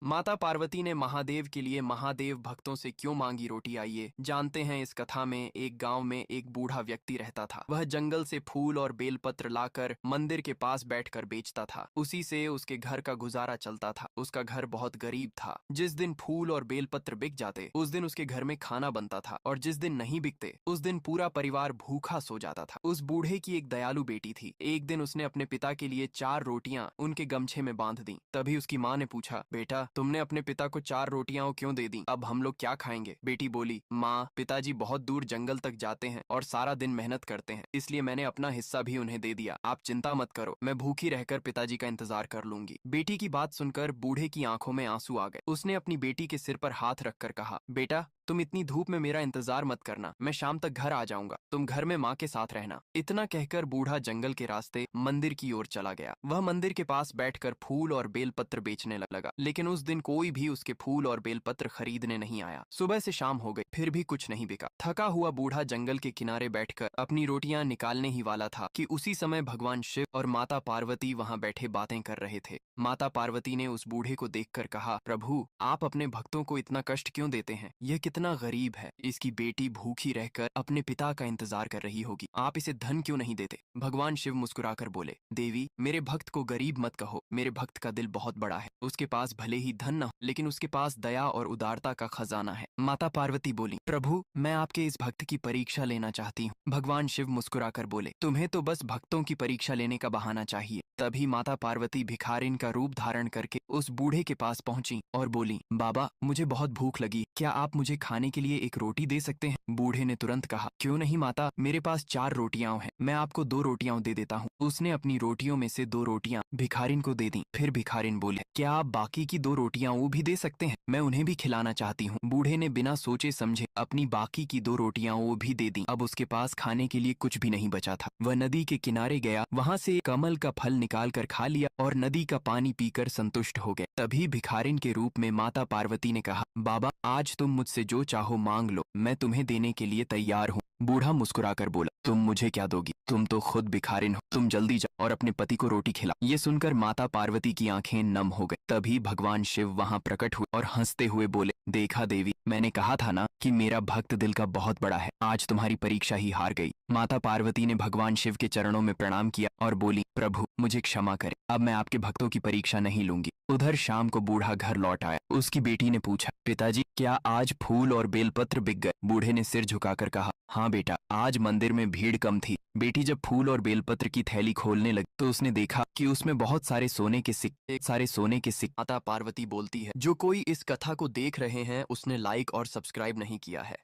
माता पार्वती ने महादेव के लिए महादेव भक्तों से क्यों मांगी रोटी, आइए जानते हैं। इस कथा में एक गांव में एक बूढ़ा व्यक्ति रहता था। वह जंगल से फूल और बेलपत्र लाकर मंदिर के पास बैठकर बेचता था। उसी से उसके घर का गुजारा चलता था। उसका घर बहुत गरीब था। जिस दिन फूल और बेलपत्र बिक जाते उस दिन उसके घर में खाना बनता था, और जिस दिन नहीं बिकते उस दिन पूरा परिवार भूखा सो जाता था। उस बूढ़े की एक दयालु बेटी थी। एक दिन उसने अपने पिता के लिए 4 रोटियां उनके गमछे में बांध दी। तभी उसकी माँ ने पूछा, बेटा तुमने अपने पिता को 4 रोटियां क्यों दे दी? अब हम लोग क्या खाएंगे? बेटी बोली, माँ पिताजी बहुत दूर जंगल तक जाते हैं और सारा दिन मेहनत करते हैं, इसलिए मैंने अपना हिस्सा भी उन्हें दे दिया। आप चिंता मत करो, मैं भूखी रहकर पिताजी का इंतजार कर लूंगी। बेटी की बात सुनकर बूढ़े की आंखों में आंसू आ गए। उसने अपनी बेटी के सिर पर हाथ रखकर कहा, बेटा तुम इतनी धूप में मेरा इंतजार मत करना, मैं शाम तक घर आ जाऊंगा, तुम घर में माँ के साथ रहना। इतना कहकर बूढ़ा जंगल के रास्ते मंदिर की ओर चला गया। वह मंदिर के पास बैठकर फूल और बेलपत्र बेचने लगा, लेकिन उस दिन कोई भी उसके फूल और बेलपत्र खरीदने नहीं आया। सुबह से शाम हो गई, फिर भी कुछ नहीं बिका। थका हुआ बूढ़ा जंगल के किनारे बैठकर अपनी रोटियां निकालने ही वाला था कि उसी समय भगवान शिव और माता पार्वती वहां बैठे बातें कर रहे थे। माता पार्वती ने उस बूढ़े को देखकर कहा, प्रभु आप अपने भक्तों को इतना कष्ट क्यों देते हैं? यह कितना गरीब है, इसकी बेटी भूखी रहकर अपने पिता का इंतजार कर रही होगी, आप इसे धन क्यों नहीं देते? भगवान शिव मुस्कुराकर बोले, देवी मेरे भक्त को गरीब मत कहो, मेरे भक्त का दिल बहुत बड़ा है। उसके पास भले ही धन न हो, लेकिन उसके पास दया और उदारता का खजाना है। माता पार्वती बोली, प्रभु मैं आपके इस भक्त की परीक्षा लेना चाहती हूँ। भगवान शिव मुस्कुराकर बोले, तुम्हें तो बस भक्तों की परीक्षा लेने का बहाना चाहिए। तभी माता पार्वती भिखारिन का रूप धारण करके उस बूढ़े के पास पहुंची और बोली, बाबा मुझे बहुत भूख लगी, क्या आप मुझे खाने के लिए एक रोटी दे सकते हैं? बूढ़े ने तुरंत कहा, क्यों नहीं माता, मेरे पास 4 रोटियां हैं, मैं आपको 2 रोटियां दे देता हूँ। उसने अपनी रोटियों में से 2 रोटियां भिखारिन को दे दी। फिर भिखारिन बोले, क्या आप बाकी की 2 रोटियां वो भी दे सकते हैं? मैं उन्हें भी खिलाना चाहती हूँ। बूढ़े ने बिना सोचे समझे अपनी बाकी की 2 रोटियां वो भी दे दी। अब उसके पास खाने के लिए कुछ भी नहीं बचा था। वह नदी के किनारे गया, वहां से कमल का फल निकाल कर खा लिया और नदी का पानी पीकर संतुष्ट हो गए। तभी भिखारिन के रूप में माता पार्वती ने कहा, बाबा आज तुम मुझसे जो चाहो मांग लो, मैं तुम्हें देने के लिए तैयार हूँ। बूढ़ा मुस्कुराकर बोला, तुम मुझे क्या दोगी? तुम तो खुद भिखारिन हो, तुम जल्दी जाओ और अपने पति को रोटी खिलाओ। ये सुनकर माता पार्वती की आंखें नम हो गई। तभी भगवान शिव वहां प्रकट हुए और हंसते हुए बोले, देखा देवी, मैंने कहा था ना कि मेरा भक्त दिल का बहुत बड़ा है, आज तुम्हारी परीक्षा ही हार गई। माता पार्वती ने भगवान शिव के चरणों में प्रणाम किया और बोली, प्रभु मुझे क्षमा करें, अब मैं आपके भक्तों की परीक्षा नहीं लूंगी। उधर शाम को बूढ़ा घर लौट आया। उसकी बेटी ने पूछा, पिताजी क्या आज फूल और बेलपत्र बिक गए? बूढ़े ने सिर झुकाकर कहा, हाँ बेटा, आज मंदिर में भीड़ कम थी। बेटी जब फूल और बेलपत्र की थैली खोलने लगी तो उसने देखा कि उसमें बहुत सारे सोने के सिक्के। माता पार्वती बोलती है, जो कोई इस कथा को देख रहे हैं उसने लाइक और सब्सक्राइब नहीं किया है।